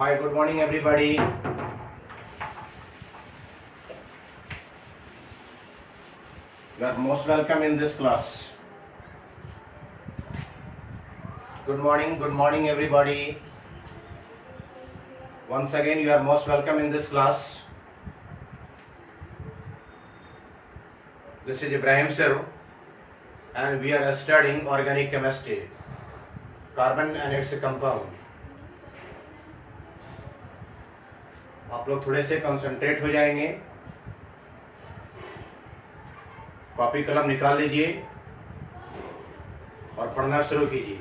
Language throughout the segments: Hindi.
Hi, good morning everybody. You are most welcome in this class. Good morning everybody. Once again, you are most welcome in this class. This is Ibrahim sir, and we are studying organic chemistry, carbon and its compound. आप लोग थोड़े से कंसंट्रेट हो जाएंगे, कॉपी कलम निकाल लीजिए और पढ़ना शुरू कीजिए.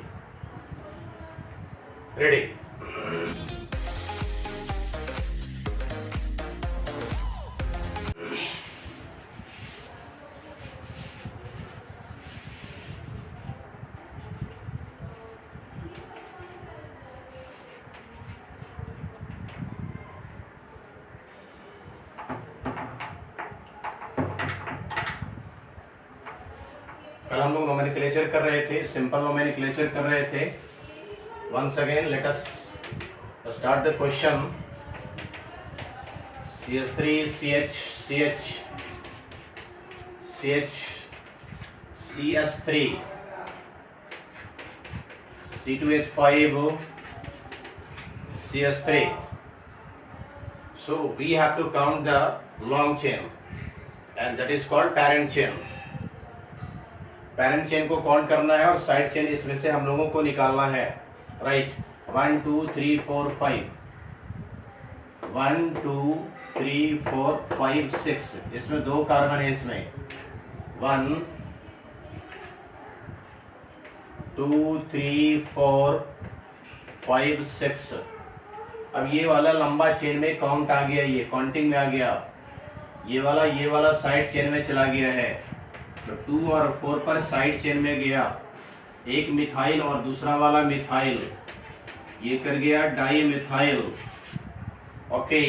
रेडी? कल हम लोग नोमेनक्लेचर कर रहे थे, सिंपल नोमेनक्लेचर कर रहे थे. Once again, let us start the question. CH3, CH, CH, CH, CS3, C2H5, CS3. So we have to count the long chain, and that is called parent chain. Parent chain को काउंट करना है और साइड चेन इसमें से हम लोगों को निकालना है. राइट? 1 2 3 4 5, 1 2 3 4 5 6. इसमें 2 कार्बन है. इसमें 1 2 3 4 5 6. अब ये वाला लंबा चेन में काउंट आ गया, ये काउंटिंग में आ गया. ये वाला साइड चेन में चला गया है. तो 2 और 4 पर साइड चेन में गया. एक मिथाइल और दूसरा वाला मिथाइल, ये कर गया डाई मिथाइल. ओके.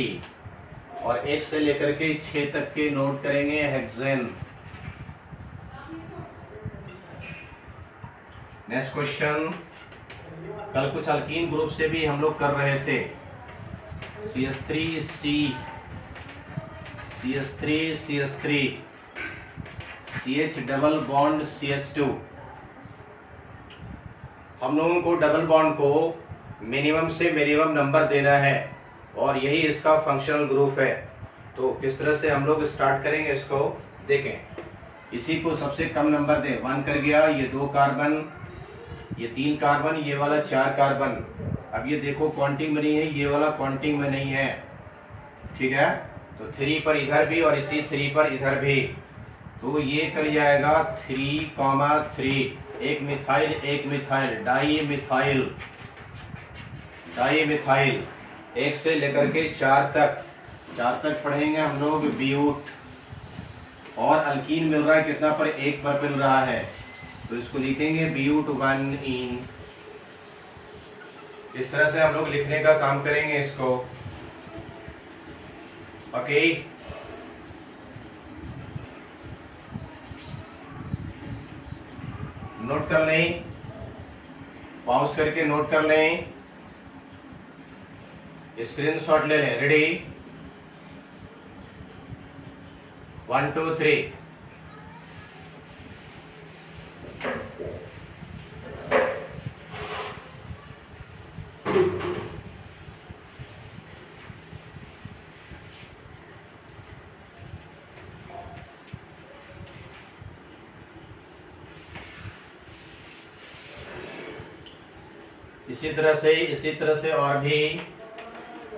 और 1 से लेकर के 6 तक के नोट करेंगे हेक्सेन. Next question. कल कुछ अल्कीन ग्रुप से भी हम लोग कर रहे थे. CH3C, CH3, CH3, CH double bond CH2. हम लोगों को डबल बॉन्ड को मिनिमम से मिनिमम नंबर देना है और यही इसका फंक्शनल ग्रुप है. तो किस तरह से हम लोग स्टार्ट करेंगे इसको देखें. इसी को सबसे कम नंबर दें. 1 कर गया, ये 2 कार्बन, ये 3 कार्बन, ये वाला 4 कार्बन. अब ये देखो काउंटिंग में नहीं है, ये वाला काउंटिंग में नहीं है. ठीक है? तो 3 पर इधर भी और इसी 3 पर इधर भी. तो ये कर जाएगा 3,3. एक मिथाइल डाई मिथाइल 1 से लेकर के 4 तक पढ़ेंगे हम लोग ब्यूट. और अल्कीन मिल रहा है कितना पर? 1 पर मिल रहा है. तो इसको लिखेंगे ब्यूट 1 इन. इस तरह से हम लोग लिखने का काम करेंगे इसको. ओके. नोट कर लें, पॉज करके नोट कर लें, स्क्रीनशॉट ले लें. रेडी? 1 2 3. इसी तरह से और भी.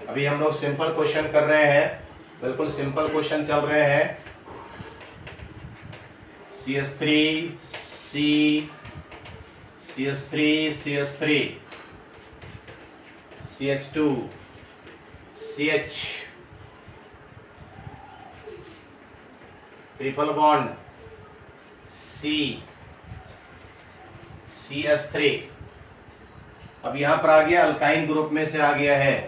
अभी हम लोग सिंपल क्वेश्चन कर रहे हैं, बिल्कुल सिंपल क्वेश्चन चल रहे हैं. CH3C, CH3, CH3, CH2, CH, triple bond C, CS3. अब यहां पर आ गया, अल्काइन ग्रुप में से आ गया है.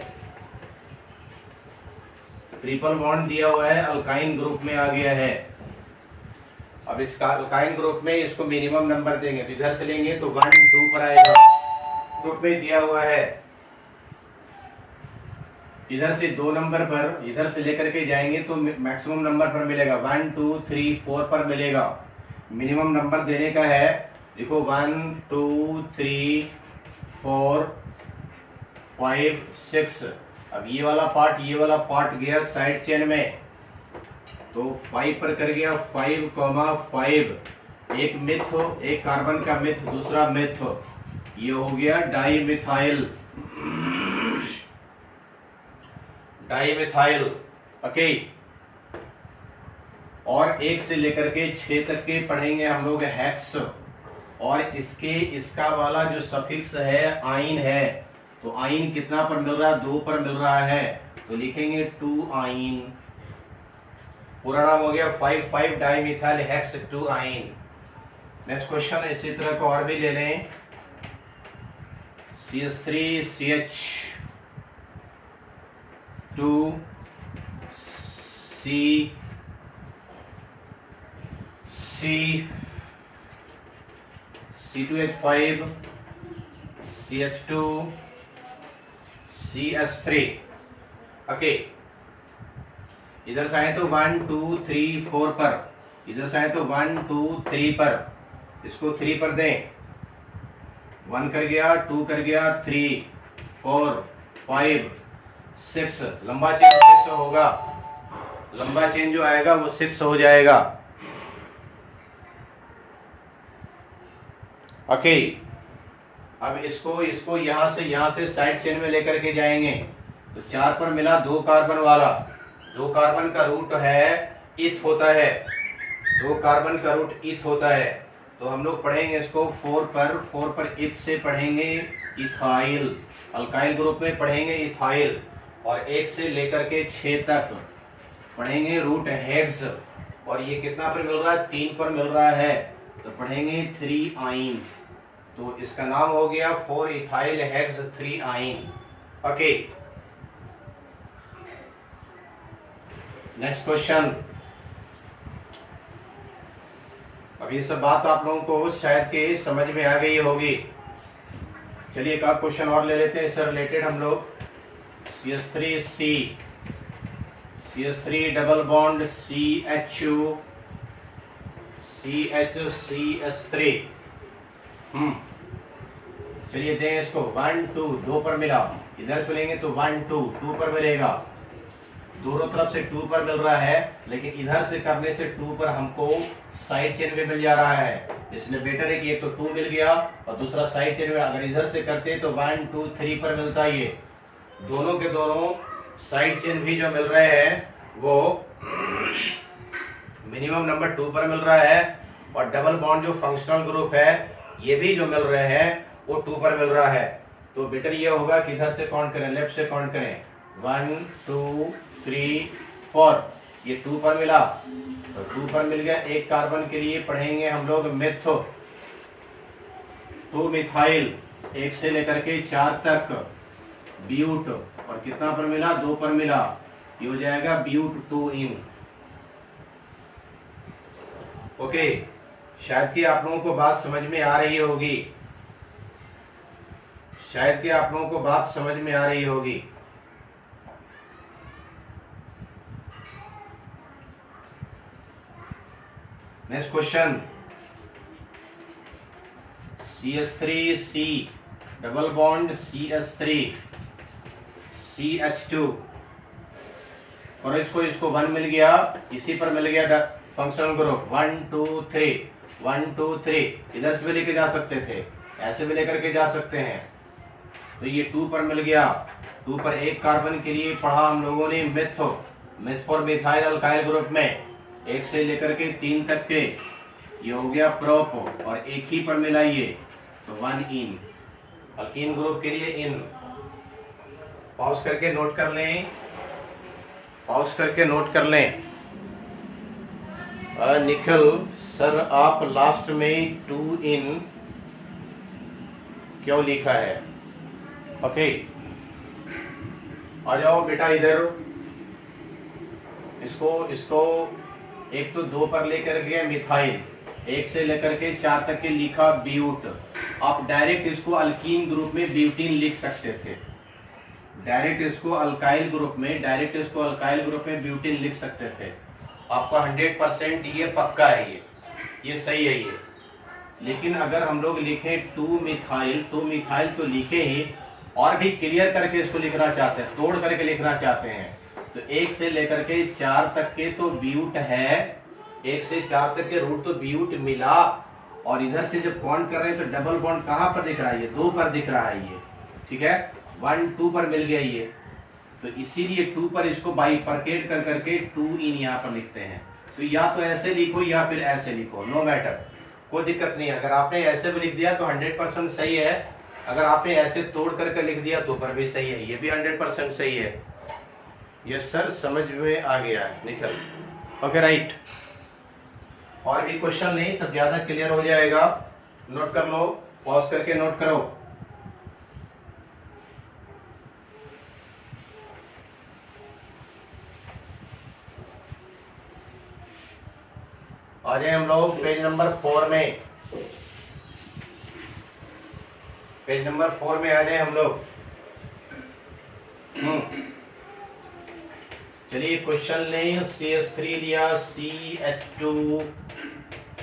ट्रिपल बॉन्ड दिया हुआ है, अल्काइन ग्रुप में आ गया है. अब इसका अल्काइन ग्रुप में इसको मिनिमम नंबर देंगे. तो इधर से लेंगे तो 1 2 पर आएगा. ग्रुप में दिया हुआ है इधर से 2 नंबर पर इधर से लेकर के जाएंगे तो मैक्सिमम नंबर पर मिलेगा, 1 2 3 4 पर मिलेगा। मिनिमम नंबर देने का है, देखो 1 2 3 4 5 6। अब ये वाला पार्ट गया साइड चेन में, तो 5 पर कर गया 5,5 एक मिथ, एक कार्बन का मिथ, दूसरा मिथ, ये हो गया डाईमिथाइल। ओके। और 1 से लेकर के 6 तक के पढ़ेंगे हम लोग हेक्स, और इसका वाला जो सफिक्स है आइन है, तो आइन कितना पर मिल रहा है, 2 पर मिल रहा है, तो लिखेंगे 2 आइन। पूरा नाम हो गया 5,5 डाईमिथाइल हेक्स 2 आइन। नेक्स्ट क्वेश्चन इसी तरह को और भी ले लें, CH3CH2 C2H5 CH2 CH3। Okay, इधर से आए तो 1 2 3 4 पर, इधर से आए तो 1 2 3 पर, इसको 3 पर दें, 1 कर गया, 2 कर गया, 3 4 5 6, लंबा चेन 6 होगा, लंबा चेन जो आएगा वो 6 हो जाएगा। ओके, अब इसको यहां से साइड चेन में लेकर के जाएंगे, तो 4 पर मिला 2 कार्बन वाला, 2 कार्बन का रूट है इथ होता है, 2 कार्बन का रूट इथ होता है, तो हम लोग पढ़ेंगे इसको 4 पर इथ से पढ़ेंगे इथाइल, अल्काइल ग्रुप में पढ़ेंगे इथाइल, और 1 से लेकर के 6 तक पढ़ेंगे रूट हेक्स, और ये कितना पर मिल रहा है, 3 पर मिल रहा है, तो पढ़ेंगे 3 आइन, तो इसका नाम हो गया 4 इथाइल हेक्स 3 आइन। Okay, next question. अब ये सब बात आप लोगों को शायद के समझ में आ गई होगी। चलिए एक आध क्वेश्चन और ले लेते हैं इससे रिलेटेड हम लोग। CH3 double bond CH3। चलिए दें इसको 1 2, 2 पर मिला, इधर से लेंगे तो 1 2 2 पर मिलेगा, दोनों तरफ से 2 पर मिल रहा है, लेकिन इधर से करने से 2 पर हमको साइड चेन में मिल जा रहा है, इसलिए बेटर है कि एक तो 2 मिल गया और दूसरा साइड चेन में। अगर इधर से करते तो 1 2 3 पर मिलता है, ये दोनों के दोनों साइड चेन भी जो मिल रहे हैं वो मिनिमम नंबर 2 पर मिल रहा है, और डबल बॉन्ड जो फंक्शनल ग्रुप है ये भी जो मिल रहे हैं वो 2 पर मिल रहा है। तो बेटर ये होगा कि इधर से काउंट करें, लेफ्ट से काउंट करें, 1 2 3 4, ये 2 पर मिला, तो 2 पर मिल गया। एक कार्बन के लिए पढ़ेंगे हम लोग मिथ, 2 मिथाइल, 1 से लेकर के 4 तक ब्यूट, और कितना पर मिला, 2 पर मिला, ये हो जाएगा ब्यूट 2 इन। ओके, शायद कि आप लोगों को बात समझ में आ रही होगी, शायद कि आप लोगों को बात समझ में आ रही होगी। Next question, CH3C double bond CH3 CH2, और इसको 1 मिल गया, इसी पर मिल गया फंक्शनल ग्रुप 1 2 3 1 2 3, इधर से भी लेके जा सकते थे, ऐसे भी लेकर के जा सकते हैं, तो ये 2 पर मिल गया। 2 पर एक कार्बन के लिए पढ़ा हम लोगों ने myth for methyl alkyl group में, 1 से लेकर के 3 तक के, ये हो गया प्रोप, और एक ही पर मिला ये, तो 1 इन, अल्कीन ग्रुप के लिए इन। पॉज करके नोट कर लें, पॉज करके नोट कर लें। निखिल सर, आप लास्ट में 2 इन क्यों लिखा है? ओके, आ जाओ बेटा इधर, इसको एक तो 2 पर लेकर गया मिथाइल, 1 से लेकर के 4 तक के लिखा ब्यूट, आप डायरेक्ट इसको अल्कीन ग्रुप में ब्यूटीन लिख सकते थे, डायरेक्ट इसको अल्काइल ग्रुप में ब्यूटेन लिख सकते थे। आपका 100% ये पक्का है, ये सही है ये। लेकिन अगर हम लोग लिखें 2 मिथाइल तो लिखे ही, और भी क्लियर करके इसको लिखना चाहते हैं, तोड़ करके लिखना चाहते हैं, तो 1 से लेकर के 4 तक के तो ब्यूट है, 1 से 4 तक के रूट तो ब्यूट मिला, और इधर से जब बॉन्ड कर रहे हैं तो डबल बॉन्ड कहां पर दिख रहा है, ये 2 पर दिख रहा है ये, ठीक है, 1 2 पर मिल गया ये, तो इसीलिए 2 पर इसको बाइफरकेट कर करके 2 इन यहाँ पर लिखते हैं। तो या तो ऐसे लिखो या फिर ऐसे लिखो, नो मैटर, कोई दिक्कत नहीं है। अगर आपने ऐसे भी लिख दिया तो 100% सही है, अगर आपने ऐसे तोड़ करके लिख दिया तो पर भी सही है, ये भी 100% सही है। यस सर, समझ में आ गया निखिल, ओके राइट। और भी क्वेश्चन नहीं तब ज्यादा क्लियर हो जाएगा, नोट कर लो, पॉज करके नोट करो। आ जाए हम लोग पेज नंबर 4 में, पेज नंबर 4 में आ जाए हम लोग। चलिए क्वेश्चन लें, CH3 लिया, CH2,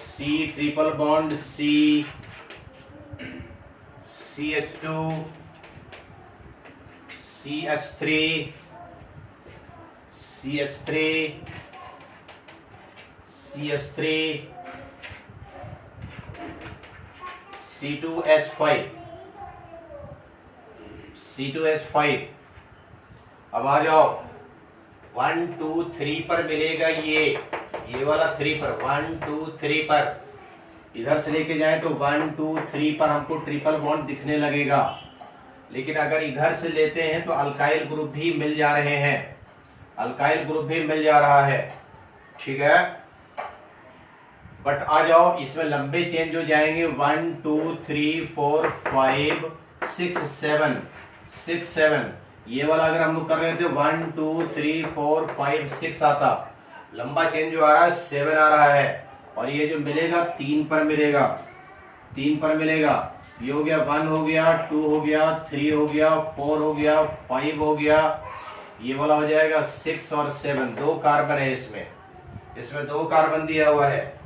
C triple bond C, CH2, CH3, CH3, CH3, C2H5, C2H5। अब आ जाओ, 1 2 3 पर मिलेगा ये वाला 3 पर, 1 2 3 पर इधर से लेके जाए तो 1 2 3 पर हमको ट्रिपल बॉन्ड दिखने लगेगा। लेकिन अगर इधर से लेते हैं तो अल्काइल ग्रुप भी मिल जा रहे हैं, अल्काइल ग्रुप भी मिल जा रहा है, ठीक है। बट आ जाओ, इसमें लंबे चेंज हो जाएंगे, 1 2 3 4 5 6 7, 6 7, ये वाला अगर हम लोग कर रहे थे 1 2 3 4 5 6 आता, लंबा चेंज जो आ रहा है 7 आ रहा है, और ये जो मिलेगा 3 पर मिलेगा, 3 पर मिलेगा। ये हो गया 1 हो गया, 2 हो गया, 3 हो गया, 4 हो गया, 5 हो गया, ये वाला हो जाएगा 6 और 7, 2 कार्बन है इसमें, इसमें 2 कार्बन दिया हुआ है।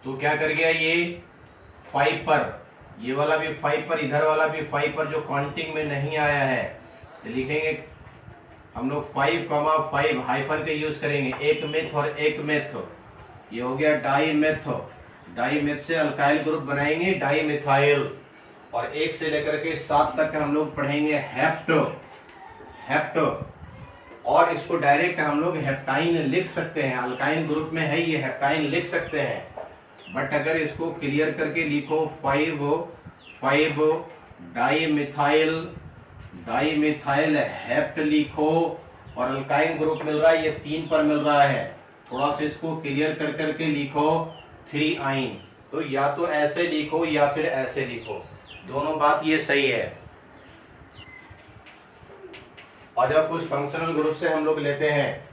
तो क्या कर गया ये 5 पर, ये वाला भी 5 पर, इधर वाला भी 5 पर, जो काउंटिंग में नहीं आया है तो लिखेंगे हम लोग 5,5 हाइफन के यूज करेंगे, एक मेथ और एक मेथ, ये हो गया डाई मेथ, डाई मेथ से अल्काइल ग्रुप बनाएंगे डाई मिथाइल, और 1 से लेकर के 7 तक हम लोग पढ़ेंगे हेप्टो, हेप्टो, और इसको डायरेक्ट हम लोग हेप्टाइन लिख सकते हैं, अल्काइल ग्रुप में है ये, हेप्टाइन लिख सकते हैं। बट अगर इसको क्लियर करके लिखो 5 di methyl, di methyl hept लिखो, और अल्काइल ग्रुप मिल रहा है ये 3 पर मिल रहा है, थोड़ा सा इसको क्लियर कर करके लिखो 3 आइन, तो या तो ऐसे लिखो या फिर ऐसे लिखो, दोनों बात ये सही है। और जब कुछ फंक्शनल ग्रुप से हम लोग लेते हैं,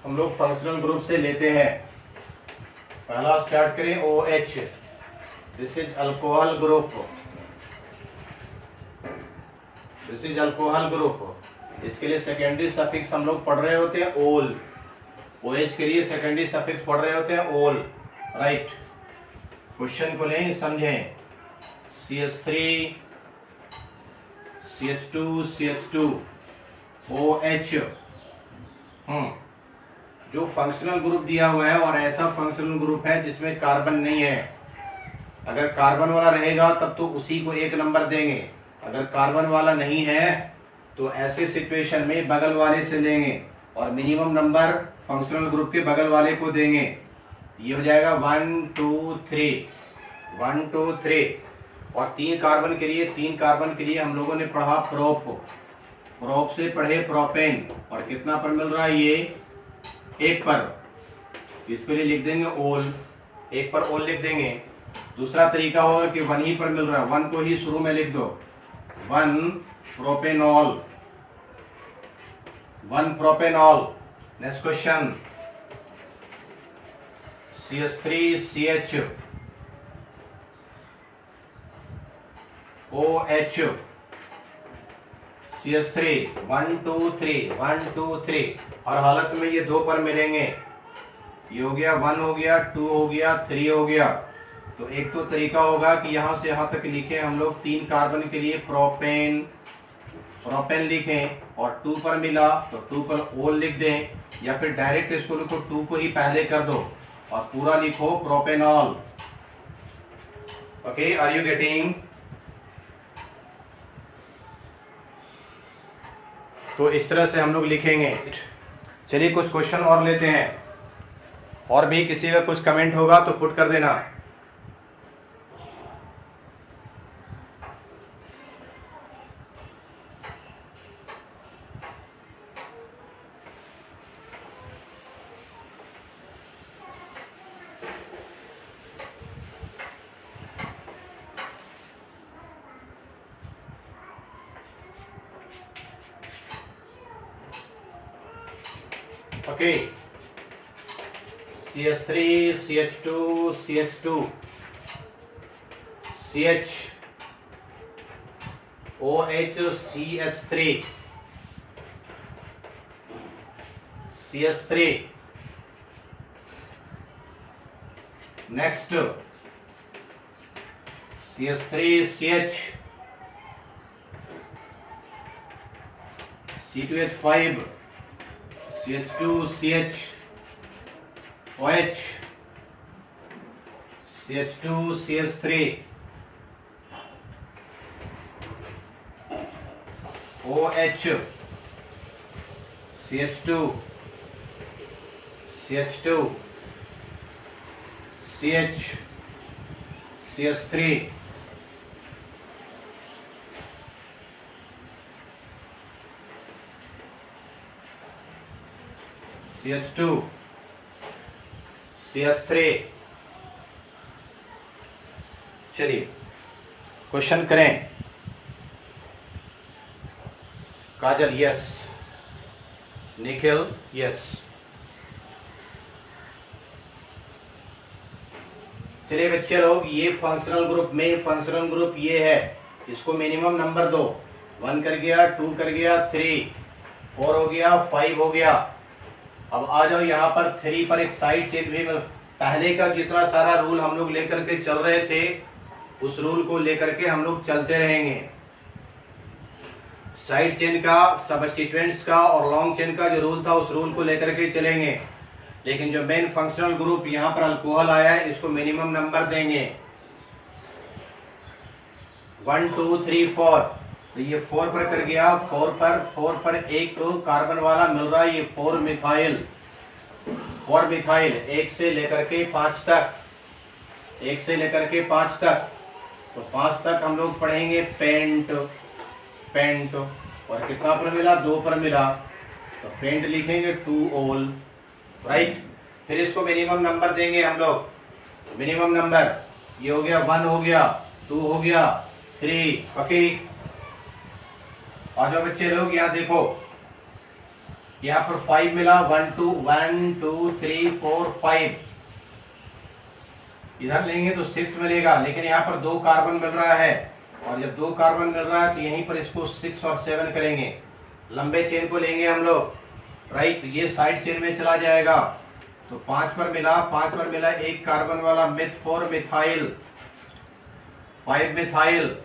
हम लोग फंक्शनल ग्रुप से लेते हैं, पहला स्टार्ट करें OH, this is alcohol group, this is alcohol group. इसके लिए सेकेंडरी सफिक्स हम लोग पढ़ रहे होते हैं ओल, OH के लिए सेकेंडरी सफिक्स पढ़ रहे होते हैं ओल, राइट। क्वेश्चन को लें, समझें, CH3, CH2, CH2, OH, जो फंक्शनल ग्रुप दिया हुआ है, और ऐसा फंक्शनल ग्रुप है जिसमें कार्बन नहीं है, अगर कार्बन वाला रहेगा तब तो उसी को 1 नंबर देंगे, अगर कार्बन वाला नहीं है तो ऐसे सिचुएशन में बगल वाले से लेंगे, और मिनिमम नंबर फंक्शनल ग्रुप के बगल वाले को देंगे। ये हो जाएगा 1 2 3, 1 2 3, और 3 कार्बन के लिए हम लोगों ने पढ़ा प्रोप, प्रोप से पढ़े प्रोपेन, और कितना पर मिल रहा है ये 1 पर, इसके लिए लिख देंगे ओल, 1 पर ओल लिख देंगे। दूसरा तरीका होगा कि 1 ही पर मिल रहा है, 1 को ही शुरू में लिख दो, 1 propanol, 1 propanol. Next question, CH3 CH OH CH3 1 2 3 1 2 3 हर हालत में ये दो पर मिलेंगे। ये हो गया 1 हो गया 2 हो गया 3 हो गया। तो एक तो तरीका होगा कि यहां से यहां तक लिखें हम लोग 3 कार्बन के लिए प्रोपेन प्रोपेन लिखें और 2 पर मिला तो 2 पर ओल लिख दें, या फिर डायरेक्ट इसको लिखो 2 को ही पहले कर दो और पूरा लिखो propanol. Okay, are you getting? तो इस तरह से हम लोग लिखेंगे। चलिए कुछ क्वेश्चन और लेते हैं, और भी किसी का कुछ कमेंट होगा तो पुट कर देना। Okay, CH3 CH2 CH2 CH OH CH3 CH3 next CH3 CH C2H5 CH2 CH OH CH2 CH3 OH CH2 CH2 CH CH3 CH2 CH3। चलिए क्वेश्चन करें। काजल यस, निखिल यस। चलिए बच्चे लोग, ये फंक्शनल ग्रुप में फंक्शनल ग्रुप ये है, इसको मिनिमम नंबर दो। 1 कर गया, 2 कर गया, 3 4 हो गया, 5 हो गया। अब आ जाओ यहाँ पर 3 पर एक साइड चेन भी। पहले का जितना सारा रूल हम लोग लेकर के चल रहे थे उस रूल को लेकर के हम लोग चलते रहेंगे। साइड चेन का, सबस्टिट्यूएंट्स का और लॉन्ग चेन का जो रूल था उस रूल को लेकर के चलेंगे। लेकिन जो मेन फंक्शनल ग्रुप यहाँ पर अल्कोहल आया है इसको मिनिमम नंबर देंगे 1 2 3 4। तो ये 4 पर कर गया, 4 पर एक तो कार्बन वाला मिल रहा है, ये 4 मिथाइल 1 से लेकर के 5 तक, 1 से लेकर के 5 तक। तो 5 तक हम लोग पढ़ेंगे पेंट। और कितना पर मिला? 2 पर मिला, तो पेंट लिखेंगे 2 ओल, राइट। फिर इसको मिनिमम नंबर देंगे हम लोग। मिनिमम नंबर ये हो गया 1 हो गया, 2 हो गया, 3। ओके, और जो बच्चे लोग यहाँ देखो, यहाँ पर 5 मिला, 1 2 3 4 5। इधर लेंगे तो 6 मिलेगा, लेकिन यहाँ पर 2 कार्बन मिल रहा है, और जब 2 कार्बन मिल रहा है तो यहीं पर इसको 6 और 7 करेंगे। लंबे चेन को लेंगे हम लोग, राइट। ये साइड चेन में चला जाएगा। तो 5 पर मिला एक कार्बन वाला मिथ 4 मिथाइल, 5 मिथाइल,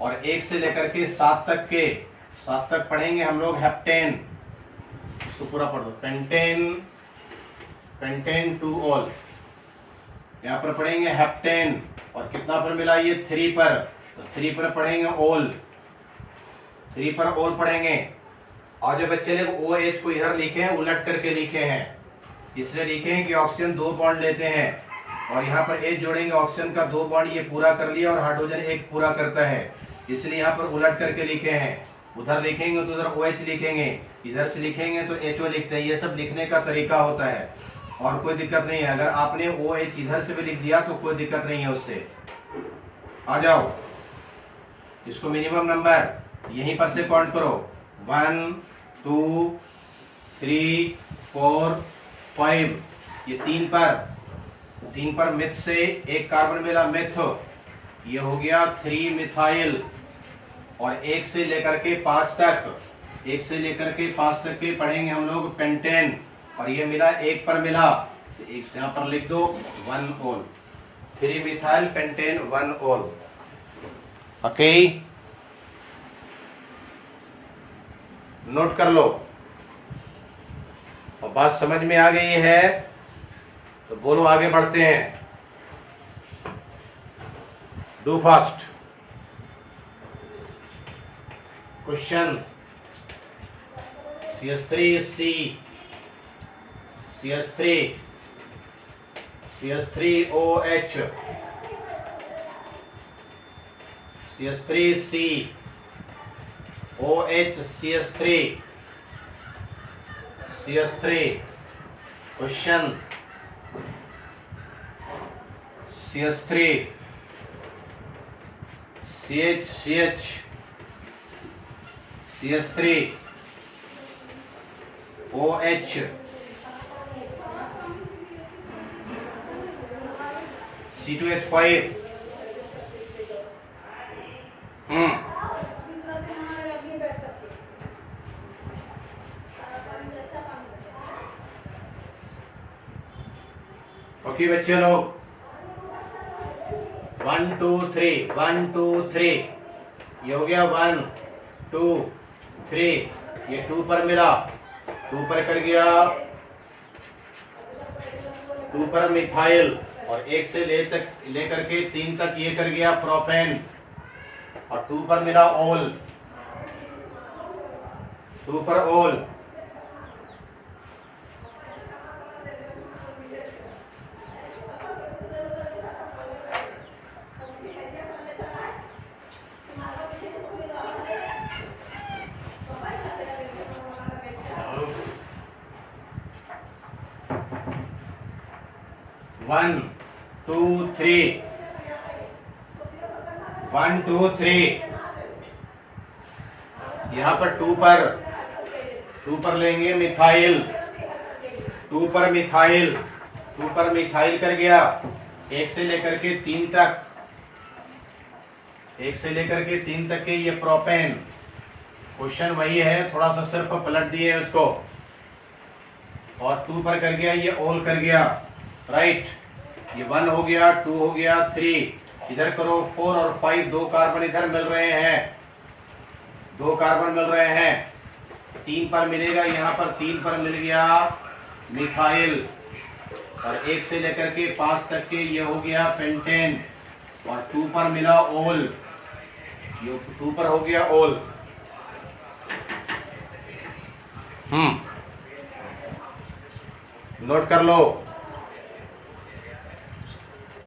और 1 से लेकर के 7 तक पढ़ेंगे हम लोग हेप्टेन। इसको पूरा पढ़ दो, पेंटेन 2 ओल। यहाँ पर पढ़ेंगे हेप्टेन, और कितना पर मिला? ये 3 पर, तो 3 पर पढ़ेंगे ओल, 3 पर ओल पढ़ेंगे। और जो बच्चे लोग OH को इधर लिखे हैं, उलट करके लिखे हैं, इसलिए लिखे हैं कि ऑक्सीजन 2 बॉन्ड लेते हैं, और यहाँ पर H जोड़ेंगे, ऑक्सीजन का 2 बॉन्ड ये पूरा कर लिया और हाइड्रोजन 1 पूरा करता है, इसलिए यहाँ पर उलट करके लिखे हैं। उधर लिखेंगे तो उधर OH लिखेंगे, इधर से लिखेंगे तो HO लिखते हैं। ये सब लिखने का तरीका होता है और कोई दिक्कत नहीं है। अगर आपने OH इधर से भी लिख दिया तो कोई दिक्कत नहीं है उससे। आ जाओ, इसको मिनिमम नंबर यहीं पर से काउंट करो, 1 2 3 4 5। ये 3 3 पर मिथ से एक कार्बन मिला मिथ, ये हो गया 3 मिथाइल। और 1 से लेकर के 5 तक, 1 से लेकर के 5 तक के पढ़ेंगे हम लोग पेंटेन, और ये मिला 1 पर मिला, तो एक यहां पर लिख दो 1 ओल, 3 मिथाइल पेंटेन 1 ओल। ओके, नोट कर लो। और बात समझ में आ गई है तो बोलो, आगे बढ़ते हैं। Do fast. Question CH3C, CH3, CH3OH, CH3C, OH, CH3, CH3। Question CH3, CH, CH3, OH, C2H5। Okay बच्चे लोग, 1 2 3, 1 2 3, ये हो गया 1 2 3, ये 2 पर मिला, 2 पर कर गया, 2 पर मिथाइल, और 1 से लेकर के 3 तक ये कर गया प्रोपेन, और 2 पर मिला ओल, 2 पर ओल। वन टू थ्री, 1 2 3, यहां पर 2 पर लेंगे मिथाइल, 2 पर मिथाइल, 2 पर मिथाइल कर गया, 1 से लेकर के 3 तक, 1 से लेकर के 3 तक के ये प्रोपेन। क्वेश्चन वही है, थोड़ा सा सिर्फ पलट दिए उसको, और 2 पर कर गया, ये ओल कर गया, राइट। ये 1 हो गया, 2 हो गया, 3 इधर करो, 4 और 5, 2 कार्बन इधर मिल रहे हैं, 2 कार्बन मिल रहे हैं, 3 पर मिलेगा, यहाँ पर 3 पर मिल गया मिथाइल, और 1 से लेकर के 5 तक के ये हो गया पेंटेन, और 2 पर मिला ओल, ये 2 पर हो गया ओल। नोट कर लो।